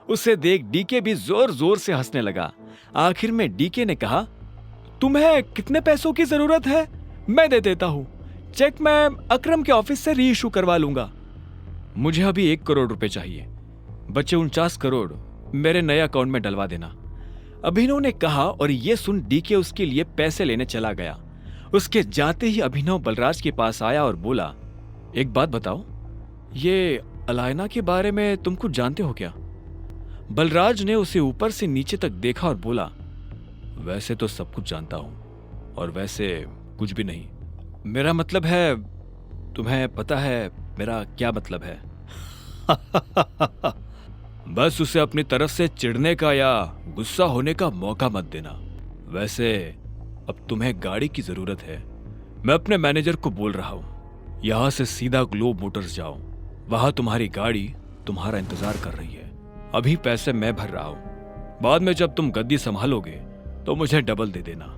उसे देख डीके भी जोर जोर से हंसने लगा। आखिर में डीके ने कहा, तुम्हें कितने पैसों की जरूरत है? मैं दे देता हूं। चेक मैं अकरम के ऑफिस से री इशू करवा लूंगा। मुझे अभी 1 करोड़ रुपए चाहिए। बचे 49 करोड़ मेरे नए अकाउंट में डलवा देना, अभिनव ने कहा। और ये सुन डीके उसके लिए पैसे लेने चला गया। उसके जाते ही अभिनव बलराज के पास आया और बोला, एक बात बताओ, ये अलायना के बारे में तुम कुछ जानते हो क्या? बलराज ने उसे ऊपर से नीचे तक देखा और बोला, वैसे तो सब कुछ जानता हूं, और वैसे कुछ भी नहीं। मेरा मतलब है, तुम्हें पता है मेरा क्या मतलब है? बस उसे अपनी तरफ से चिढ़ने का या गुस्सा होने का मौका मत देना। वैसे अब तुम्हें गाड़ी की जरूरत है। मैं अपने मैनेजर को बोल रहा हूं, यहां से सीधा ग्लोब मोटर्स जाओ। वहां तुम्हारी गाड़ी तुम्हारा इंतजार कर रही है। अभी पैसे मैं भर रहा हूं, बाद में जब तुम गद्दी संभालोगे तो मुझे डबल दे देना।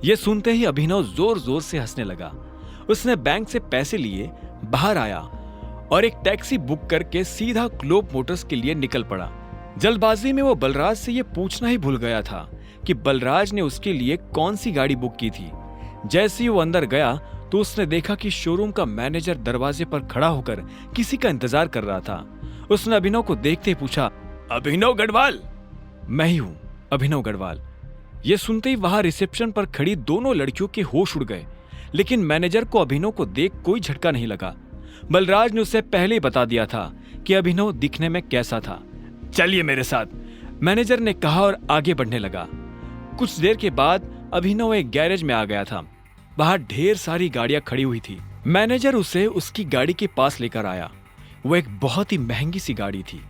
यह सुनते ही अभिनव जोर जोर से हंसने लगा। उसने बैंक से पैसे लिए बाहर आया और एक टैक्सी बुक करके सीधा ग्लोब मोटर्स के लिए निकल पड़ा। जल्दबाजी में वो बलराज से यह पूछना ही भूल गया था कि बलराज ने उसके लिए कौन सी गाड़ी बुक की थी। जैसे ही वो अंदर गया तो उसने देखा कि शोरूम का मैनेजर दरवाजे पर खड़ा होकर किसी का इंतजार कर रहा था। उसने अभिनव को देखते ही पूछा, अभिनव गढ़वाल? मैं ही हूं, अभिनव गढ़वाल। यह सुनते ही वहां रिसेप्शन पर खड़ी दोनों लड़कियों के होश उड़ गए, लेकिन मैनेजर को अभिनव को देख कोई झटका नहीं लगा। बलराज ने उसे पहले ही बता दिया था कि अभिनव दिखने में कैसा था। चलिए मेरे साथ, मैनेजर ने कहा और आगे बढ़ने लगा। कुछ देर के बाद अभिनव एक गैरेज में आ गया था। बाहर ढेर सारी गाड़ियां खड़ी हुई थी। मैनेजर उसे उसकी गाड़ी के पास लेकर आया। वो एक बहुत ही महंगी सी गाड़ी थी,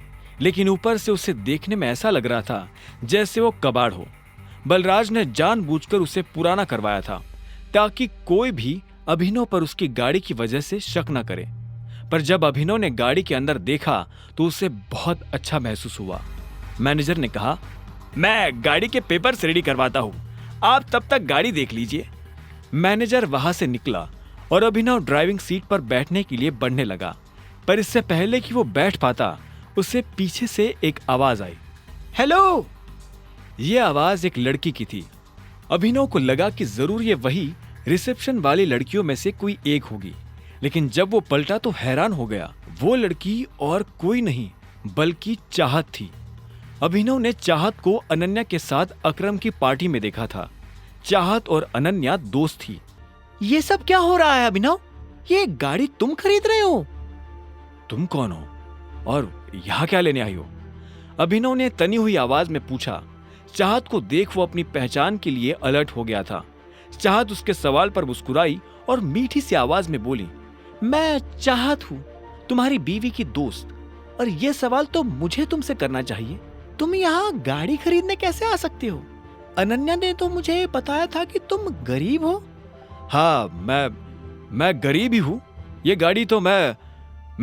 लेकिन ऊपर से उसे देखने में ऐसा लग रहा था जैसे वो कबाड़ हो। बलराज ने जानबूझकर उसे पुराना करवाया था ताकि कोई भी अभिनव पर उसकी गाड़ी की वजह से शक न करे। पर जब अभिनव ने गाड़ी के अंदर देखा तो उसे बहुत अच्छा महसूस हुआ। मैनेजर ने कहा, मैं गाड़ी के पेपर्स रेडी करवाता हूं, आप तब तक गाड़ी देख लीजिए। मैनेजर वहां से निकला और अभिनव ड्राइविंग सीट पर बैठने के लिए बढ़ने लगा, पर इससे पहले कि वो बैठ पाता उसे पीछे से एक आवाज आई, हेलो। यह आवाज एक लड़की की थी। अभिनव को लगा कि जरूर ये वही रिसेप्शन वाली लड़कियों में से कोई एक होगी, लेकिन जब वो पलटा तो हैरान हो गया। वो लड़की और कोई नहीं बल्कि चाहत थी। अभिनव ने चाहत को अनन्या के साथ अकरम की पार्टी में देखा था। चाहत और अनन्या दोस्त थी। ये सब क्या हो रहा है अभिनव? ये गाड़ी तुम खरीद रहे हो? तुम कौन हो और यहां क्या लेने आई हो? अभिनव ने तनी हुई आवाज में पूछा। चाहत को देख वो अपनी पहचान के लिए अलर्ट हो गया था। चाहत उसके सवाल पर मुस्कुराई और मीठी सी आवाज में बोली, मैं चाहत हूं, तुम्हारी बीवी की दोस्त, और ये सवाल तो मुझे तुमसे करना चाहिए। तुम यहाँ गाड़ी खरीदने कैसे आ सकते हो? अनन्या ने तो मुझे बताया था कि तुम गरीब हो। हाँ, मैं गरीब ही हूँ। ये गाड़ी तो मैं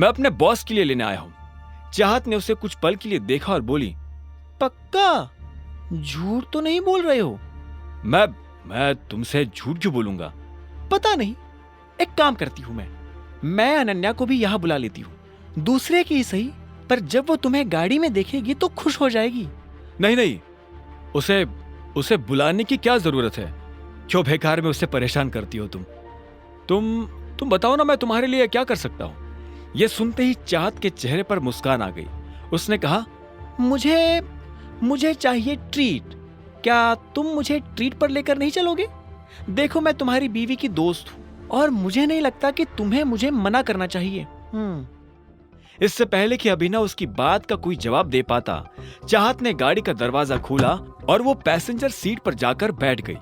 अपने बॉस के लिए लेने आया हूँ। चाहत ने उसे कुछ पल के लिए देखा और बोली, पक्का? झूठ तो नहीं बोल रहे हो? मैं तुमसे झूठ क्यों बोलूंगा? पता नहीं, एक काम करती हूँ, मैं अनन्या को भी यहाँ बुला लेती हूँ, दूसरे की सही, पर जब वो तुम्हें गाड़ी में देखेगी तो खुश हो जाएगी। नहीं, उसे बुलाने की क्या जरूरत है? क्यों बेकार में उसे परेशान करती हो तुम बताओ ना, मैं तुम्हारे लिए क्या कर सकता हूँ? यह सुनते ही चाहत के चेहरे पर मुस्कान आ गई। उसने कहा, मुझे चाहिए ट्रीट। क्या तुम मुझे ट्रीट पर लेकर नहीं चलोगे? देखो, मैं तुम्हारी बीवी की दोस्त हूं और मुझे नहीं लगता कि तुम्हें मुझे मना करना चाहिए। इससे पहले कि अभिनव उसकी बात का कोई जवाब दे पाता, चाहत ने गाड़ी का दरवाजा खोला और वो पैसेंजर सीट पर जाकर बैठ गई।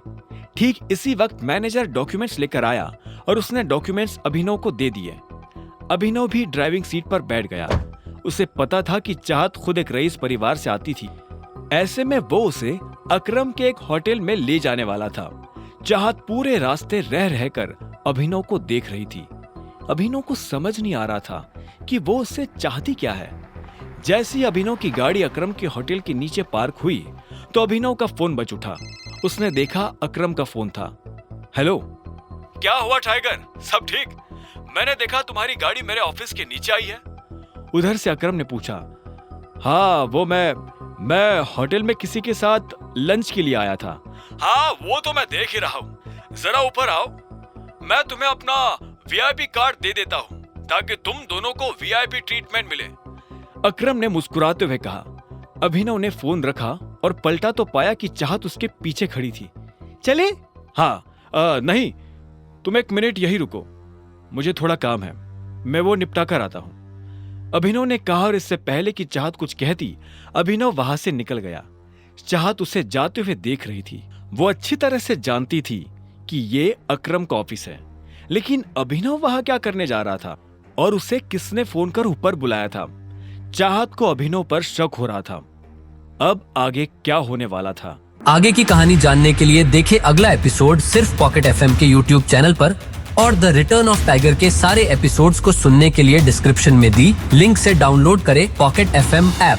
ठीक इसी वक्त मैनेजर डॉक्यूमेंट्स लेकर आया और उसने डॉक्यूमेंट्स अभिनव को दे दिए। अभिनव भी ड्राइविंग सीट पर बैठ गया। उसे पता था कि चाहत खुद एक रईस परिवार से आती थी, ऐसे में वो उसे अकरम के एक होटल में ले जाने वाला था। चाहत पूरे रास्ते रह रहकर अभिनव को देख रही थी। अभिनव को समझ नहीं आ रहा था कि वो उससे चाहती क्या है। जैसे ही अभिनव की गाड़ी अकरम के होटल के नीचे पार्क हुई तो अभिनव का फोन बज उठा। उसने देखा अकरम का फोन था। हेलो, क्या हुआ टाइगर, सब ठीक? मैंने देखा तुम्हारी गाड़ी मेरे ऑफिस के नीचे आई है। उधर से अकरम ने पूछा। हाँ वो मैं होटल में किसी के साथ लंच के लिए आया था। हाँ वो तो मैं देख ही रहा हूँ। जरा ऊपर आओ, मैं तुम्हें अपना वीआईपी कार्ड दे देता हूँ ताकि तुम दोनों को वीआईपी ट्रीटमेंट मिले। अकरम ने मुस्कुराते हुए कहा। अभिनव ने फोन रखा और पलटा तो पाया कि चाहत उसके पीछे खड़ी थी। चले? हाँ नहीं, तुम एक मिनट यही रुको, मुझे थोड़ा काम है, मैं वो निपटा कर आता हूं, अभिनव ने कहा। और इससे पहले कि चाहत कुछ कहती, अभिनव वहां से निकल गया। चाहत उसे जाते हुए देख रही थी। वो अच्छी तरह से जानती थी कि ये अकरम का ऑफिस है, लेकिन अभिनव वहां क्या करने जा रहा था और उसे किसने फोन कर ऊपर बुलाया था। चाहत को अभिनव पर शक हो रहा था। अब आगे क्या होने वाला था? आगे की कहानी जानने के लिए देखें अगला एपिसोड सिर्फ पॉकेट एफएम के यूट्यूब चैनल पर, और द रिटर्न ऑफ टाइगर के सारे एपिसोड्स को सुनने के लिए डिस्क्रिप्शन में दी लिंक से डाउनलोड करें पॉकेट एफएम ऐप।